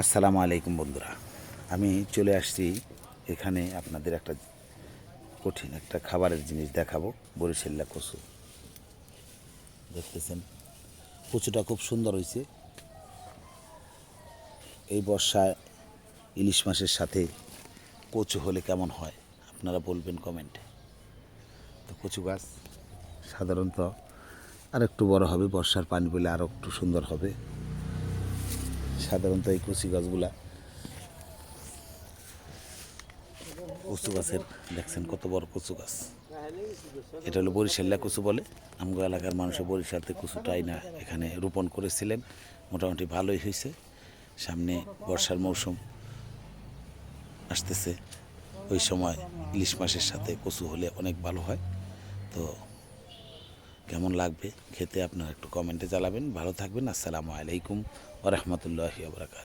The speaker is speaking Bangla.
আসসালামু আলাইকুম বন্ধুরা, আমি চলে আসছি এখানে আপনাদের একটা কঠিন একটা খাবারের জিনিস দেখাবো। বরিশাল্লা কচু দেখতেছেন, কচুটা খুব সুন্দর হয়েছে। এই বর্ষায় ইলিশ মাছের সাথে কচু হলে কেমন হয় আপনারা বলবেন কমেন্টে। তো কচু গাছ সাধারণত আর একটু বড় হবে, বর্ষার পানি পেলে আরও একটু সুন্দর হবে। সাধারণত এই কচু গাছগুলা কচু গাছের দেখছেন কত বড় কচু গাছ। এটা হলো বরিশাল্লা কচু বলে। আমগো এলাকার মানুষের বরিশালতে কচুটাই না এখানে রোপণ করেছিলেন, মোটামুটি ভালোই হয়েছে। সামনে বর্ষার মৌসুম আসতেছে, ওই সময় ইলিশ মাছের সাথে কচু হলে অনেক ভালো হয়। তো কেমন লাগবে খেতে আপনারা একটু কমেন্টে জানাবেন। ভালো থাকবেন। আসসালামু আলাইকুম ওয়া রাহমাতুল্লাহি ওয়া বারাকাতুহু।